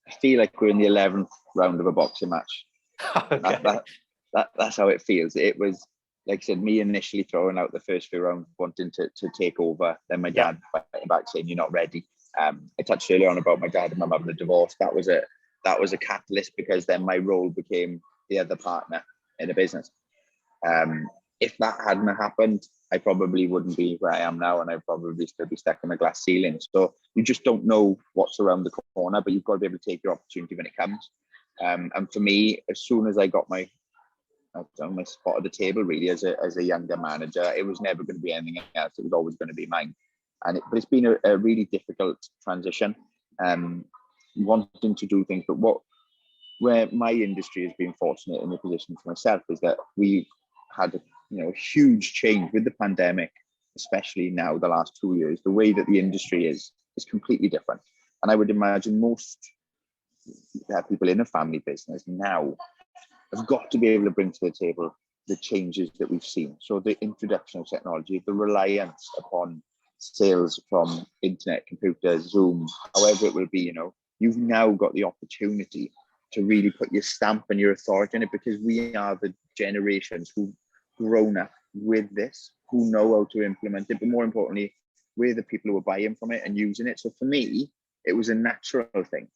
I feel like we're in the 11th round of a boxing match. Okay. That's how it feels. It was, like I said, me initially throwing out the first few rounds, wanting to take over. Then my dad fighting back, saying, "You're not ready." I touched earlier on about my dad and my mum having a divorce. That was a catalyst, because then my role became the other partner in the business. If that hadn't happened, I probably wouldn't be where I am now, and I'd probably still be stuck in a glass ceiling. So you just don't know what's around the corner, but you've got to be able to take your opportunity when it comes. And for me, as soon as I got my spot at the table, really, as a younger manager, it was never going to be anything else. It was always going to be mine. But it's been a really difficult transition, wanting to do things. But where my industry has been fortunate in the position for myself is that we've had a huge change with the pandemic, especially now the last 2 years. The way that the industry is completely different, and I would imagine most people in a family business now have got to be able to bring to the table the changes that we've seen. So the introduction of technology, the reliance upon sales from internet, computers, Zoom, however it will be, you've now got the opportunity to really put your stamp and your authority in it, because we are the generations who've grown up with this, who know how to implement it, but more importantly, we're the people who are buying from it and using it. So for me, it was a natural thing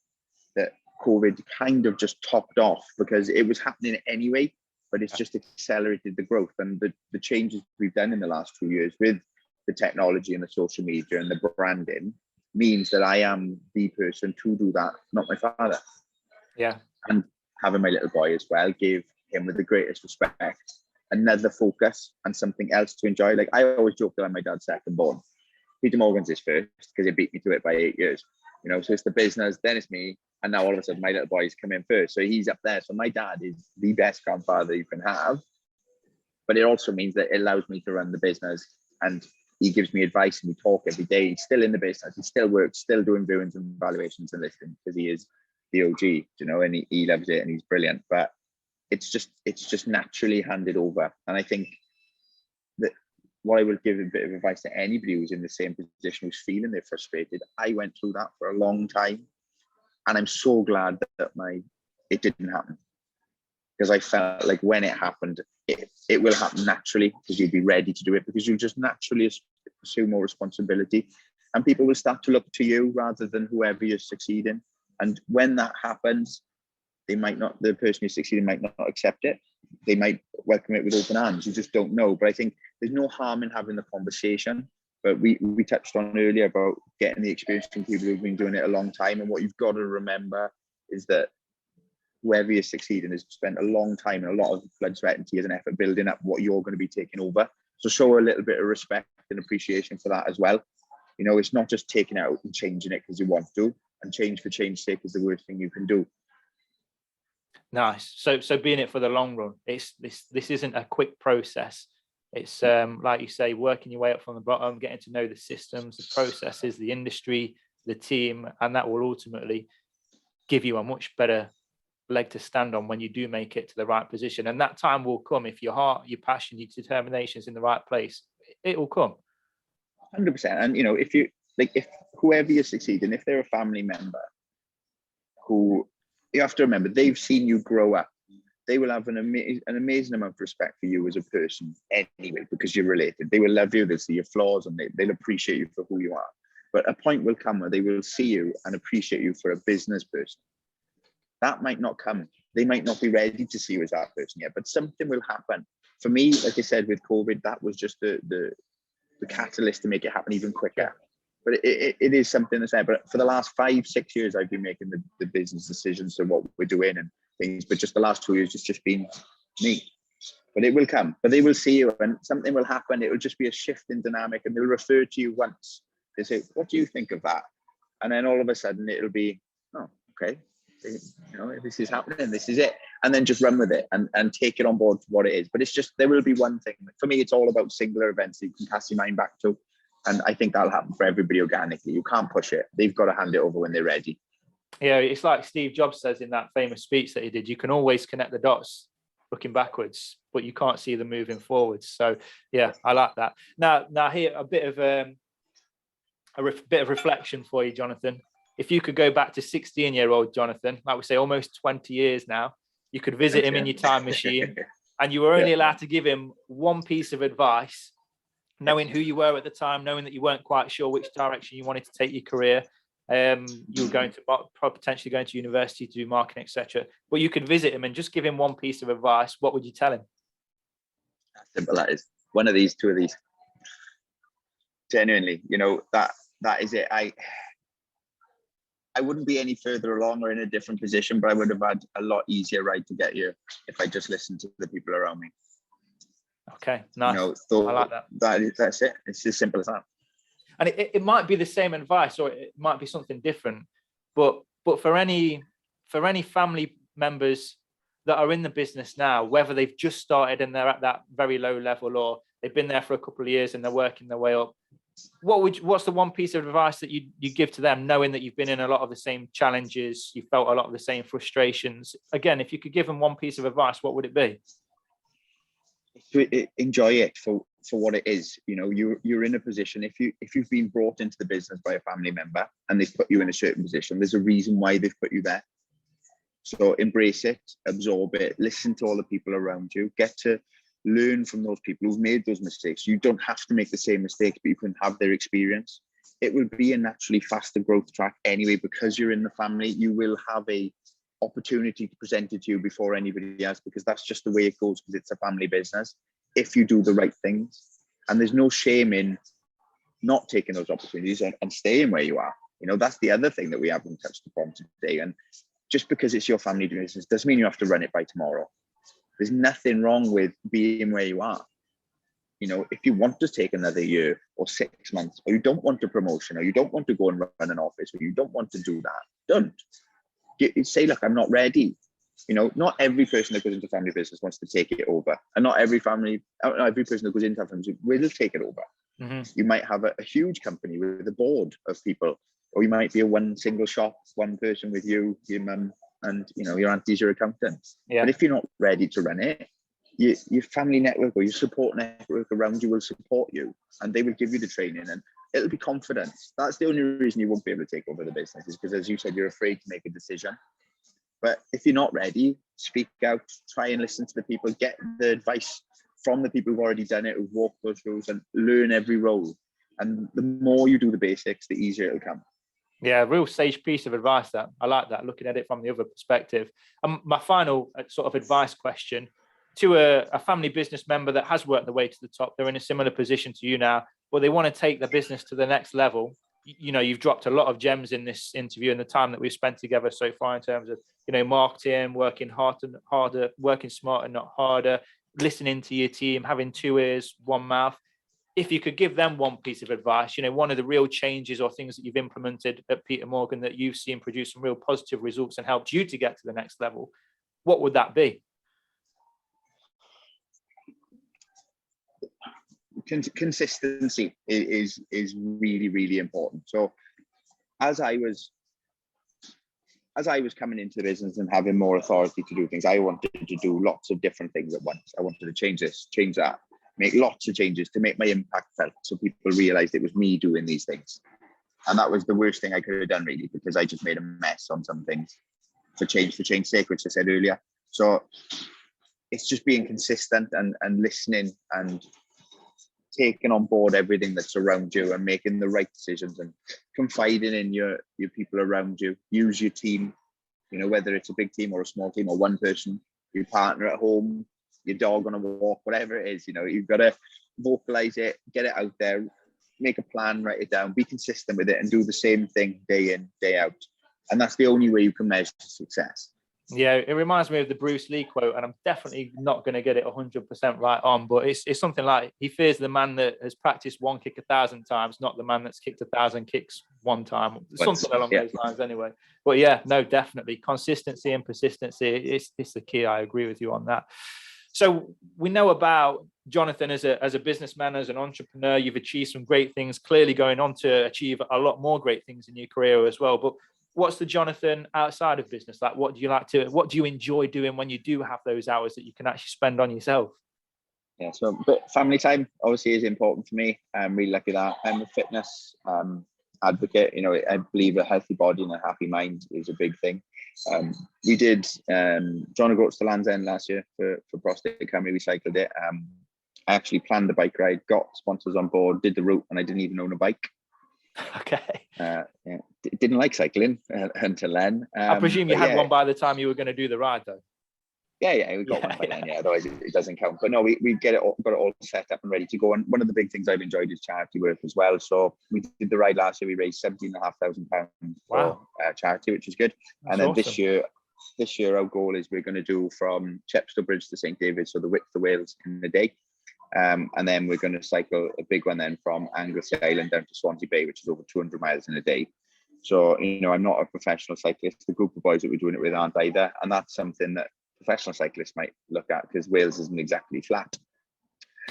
that COVID kind of just topped off, because it was happening anyway, but it's just accelerated the growth. And the changes we've done in the last 2 years with the technology and the social media and the branding means that I am the person to do that, not my father. Yeah. And having my little boy as well gave him, with the greatest respect, another focus and something else to enjoy. Like, I always joke that I'm my dad's second born. Peter Morgan's his first, because he beat me to it by 8 years. So it's the business, then it's me, and now all of a sudden my little boy's come in first. So he's up there. So my dad is the best grandfather you can have. But it also means that it allows me to run the business, and he gives me advice, and we talk every day. He's still in the business. He still works, still doing viewings and valuations and listings, because he is the OG, and he loves it and he's brilliant. But it's just naturally handed over. And I think that what I would give a bit of advice to anybody who's in the same position, who's feeling they're frustrated. I went through that for a long time, and I'm so glad that it didn't happen, because I felt like when it happened, it will happen naturally, because you'll be ready to do it, because you just naturally assume more responsibility, and people will start to look to you rather than whoever you're succeeding. And when that happens, the person you're succeeding might not accept it. They might welcome it with open arms. You just don't know. But I think there's no harm in having the conversation. But we touched on earlier about getting the experience from people who've been doing it a long time. And what you've got to remember is that whoever you're succeeding has spent a long time and a lot of blood, sweat and tears and effort building up what you're going to be taking over. So show a little bit of respect and appreciation for that as well. It's not just taking it out and changing it because you want to, and change for change's sake is the worst thing you can do. Nice. So being it for the long run, this isn't a quick process. It's like you say, working your way up from the bottom, getting to know the systems, the processes, the industry, the team, and that will ultimately give you a much better leg to stand on when you do make it to the right position. And that time will come if your heart, your passion, your determination is in the right place. It will come. 100%. And if whoever you're succeeding, if they're a family member who, you have to remember, they've seen you grow up. They will have an amazing amount of respect for you as a person anyway, because you're related. They will love you, they'll see your flaws, and they'll appreciate you for who you are. But a point will come where they will see you and appreciate you for a business person. That might not come. They might not be ready to see you as that person yet, but something will happen. For me, like I said, with COVID, that was just the catalyst to make it happen even quicker. But it is something that's there. But for the last 5-6 years, I've been making the business decisions of what we're doing and things. But just the last 2 years, it's just been me. But it will come. But they will see you, and something will happen. It will just be a shift in dynamic, and they'll refer to you once. They say, "What do you think of that?" And then all of a sudden, it'll be, "Oh, okay. This is happening. This is it." And then just run with it and take it on board for what it is. But it's just, there will be one thing. For me, it's all about singular events that you can cast your mind back to. And I think that'll happen for everybody organically. You can't push it. They've got to hand it over when they're ready. Yeah, it's like Steve Jobs says in that famous speech that he did, you can always connect the dots looking backwards, but you can't see them moving forwards. So yeah, I like that. Now here, a bit of reflection for you, Jonathan. If you could go back to 16-year-old Jonathan, like we say, almost 20 years now, you could visit him in your time machine, and you were only allowed to give him one piece of advice, knowing who you were at the time, knowing that you weren't quite sure which direction you wanted to take your career. You were going to potentially going to university to do marketing, etc. But you could visit him and just give him one piece of advice. What would you tell him? Simple, that is. One of these, two of these. Genuinely, that is it. I wouldn't be any further along or in a different position, but I would have had a lot easier ride to get here if I just listened to the people around me. Okay, nice. I like that. That's it. It's as simple as that. And it might be the same advice, or it might be something different, but for any family members that are in the business now, whether they've just started and they're at that very low level, or they've been there for a couple of years and they're working their way up, what's the one piece of advice that you give to them, knowing that you've been in a lot of the same challenges, you felt a lot of the same frustrations? Again, if you could give them one piece of advice, what would it be? Enjoy it for what it is. You know, you're in a position, if you've been brought into the business by a family member and they've put you in a certain position, there's a reason why they've put you there. So embrace it, absorb it, listen to all the people around you, get to learn from those people who've made those mistakes. You don't have to make the same mistakes, but you can have their experience. It will be a naturally faster growth track anyway, because you're in the family. You will have a opportunity to present it to you before anybody else, because that's just the way it goes, because it's a family business, if you do the right things. And there's no shame in not taking those opportunities and staying where you are. You know, that's the other thing that we haven't touched upon today. And just because it's your family business doesn't mean you have to run it by tomorrow. There's nothing wrong with being where you are. You know, if you want to take another year or 6 months, or you don't want a promotion, or you don't want to go and run an office, or you don't want to do that, don't. You say, look, I'm not ready. You know, not every person that goes into family business wants to take it over, and not every person that goes into family will take it over. Mm-hmm. You might have a huge company with a board of people, or you might be a one single shop, one person with you, your mum, and you know, your auntie's your accountant. Yeah. But if you're not ready to run it, your family network or your support network around you will support you, and they will give you the training, and it'll be confidence. That's the only reason you won't be able to take over the business, is because, as you said, you're afraid to make a decision. But if you're not ready, speak out, try and listen to the people, get the advice from the people who've already done it, who've walked those roads, and learn every role. And the more you do the basics, the easier it'll come. Yeah, real sage piece of advice. That I like that, looking at it from the other perspective. My final sort of advice question to a family business member that has worked their way to the top. They're in a similar position to you now, but they want to take the business to the next level. You know, you've dropped a lot of gems in this interview and the time that we've spent together so far, in terms of, you know, marketing, working harder, working smarter, not harder, listening to your team, having 2 ears, 1 mouth. If you could give them one piece of advice, you know, one of the real changes or things that you've implemented at Peter Morgan that you've seen produce some real positive results and helped you to get to the next level, what would that be? Consistency is really, really important. So as I was coming into the business and having more authority to do things, I wanted to do lots of different things at once. I wanted to change this, change that, make lots of changes to make my impact felt, so people realized it was me doing these things. And that was the worst thing I could have done, really, because I just made a mess on some things for change's sake, which I said earlier. So it's just being consistent and listening and taking on board everything that's around you and making the right decisions and confiding in your people around you. Use your team, you know, whether it's a big team or a small team or one person, your partner at home, your dog on a walk, whatever it is. You know, you've got to vocalize it, get it out there, make a plan, write it down, be consistent with it, and do the same thing day in, day out. And that's the only way you can measure success. Yeah, it reminds me of the Bruce Lee quote, and I'm definitely not going to get it 100% right on, but it's something like, he fears the man that has practiced one kick 1,000 times, not the man that's kicked 1,000 kicks one time. Something along those lines anyway. But yeah, no, definitely. Consistency and persistency, it's the key. I agree with you on that. So we know about Jonathan as a businessman, as an entrepreneur. You've achieved some great things, clearly going on to achieve a lot more great things in your career as well. But what's the Jonathan outside of business like? What do you enjoy doing when you do have those hours that you can actually spend on yourself? Yeah, so but family time obviously is important for me. I'm really lucky that I'm a fitness advocate. You know, I believe a healthy body and a happy mind is a big thing. We did John and Goats to Land's End last year for Prostate Recovery. We cycled it. I actually planned the bike ride, got sponsors on board, did the route, and I didn't even own a bike. Okay. Didn't like cycling until then. I presume you had one by the time you were going to do the ride, though. Yeah, we got one by then. Yeah, otherwise it doesn't count. But no, we got it all set up and ready to go. And one of the big things I've enjoyed is charity work as well. So we did the ride last year. We raised £17,500 for charity, which is good. That's and then awesome. this year our goal is we're going to do from Chepstow Bridge to St David, so the width of Wales in a day. And then we're going to cycle a big one then from Anglesey Island down to Swansea Bay, which is over 200 miles in a day. So, I'm not a professional cyclist. The group of boys that we're doing it with aren't either. And that's something that professional cyclists might look at, because Wales isn't exactly flat.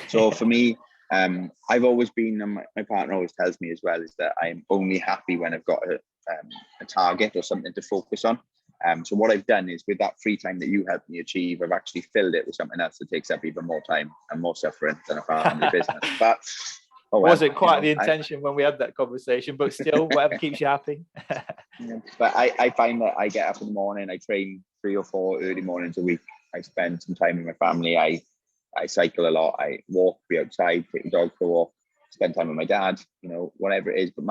So for me, I've always been, and my partner always tells me as well, is that I'm only happy when I've got a target or something to focus on. So what I've done is, with that free time that you helped me achieve, I've actually filled it with something else that takes up even more time and more suffering than a family business. But wasn't quite the intention when we had that conversation, but still, whatever keeps you happy. But I find that I get up in the morning, I train 3 or 4 early mornings a week. I spend some time with my family. I cycle a lot. I walk, be outside, take the dog for a walk, spend time with my dad, whatever it is. But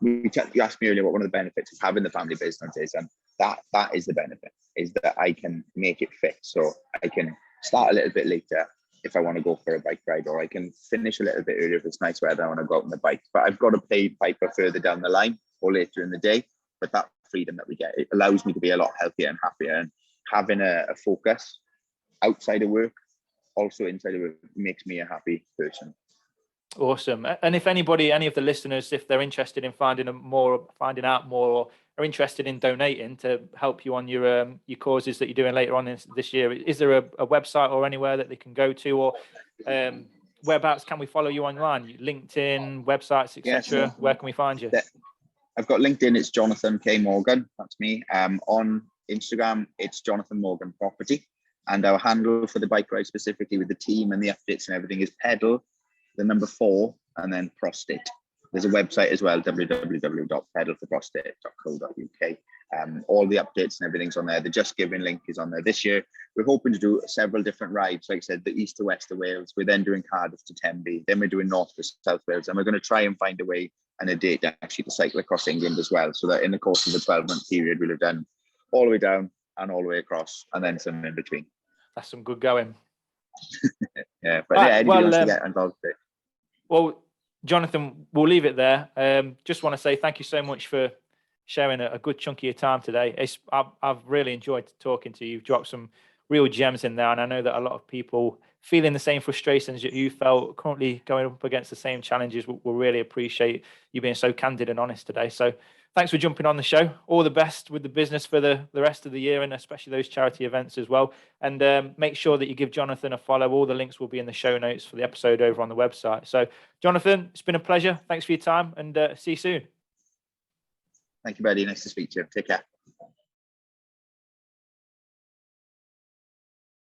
you asked me earlier what one of the benefits of having the family business is, and that is the benefit, is that I can make it fit. So I can start a little bit later if I want to go for a bike ride, or I can finish a little bit earlier if it's nice weather, I want to go out on the bike. But I've got to pay Piper further down the line or later in the day. But that freedom that we get, it allows me to be a lot healthier and happier. And having a focus outside of work, also inside of work, makes me a happy person. Awesome. And if any of the listeners, if they're interested in finding out more, or are interested in donating to help you on your causes that you're doing later on this year, is there a website or anywhere that they can go to, or whereabouts can we follow you online? LinkedIn, websites, etc. Yes. Where can we find you? I've got LinkedIn. It's Jonathan K. Morgan. That's me. On Instagram, it's Jonathan Morgan Property. And our handle for the bike ride, specifically with the team and the updates and everything, is pedal, the number 4, and then prostate. There's a website as well, www.pedalforprostate.co.uk. All the updates and everything's on there. The Just Giving link is on there. This year, we're hoping to do several different rides. Like I said, the east to west of Wales. We're then doing Cardiff to Tenby. Then we're doing north to south Wales. And we're going to try and find a way and a date actually to cycle across England as well. So that in the course of the 12-month period, we'll have done all the way down and all the way across, and then some in between. That's some good going. Yeah, but anybody wants to get involved with it. Well, Jonathan, we'll leave it there. Just want to say thank you so much for sharing a good chunk of your time today. I've really enjoyed talking to you. You've dropped some real gems in there, and I know that a lot of people feeling the same frustrations that you felt, currently going up against the same challenges, will really appreciate you being so candid and honest today. So thanks for jumping on the show. All the best with the business for the rest of the year, and especially those charity events as well. And make sure that you give Jonathan a follow. All the links will be in the show notes for the episode over on the website. So Jonathan, it's been a pleasure. Thanks for your time, and see you soon. Thank you, buddy. Nice to speak to you. Take care.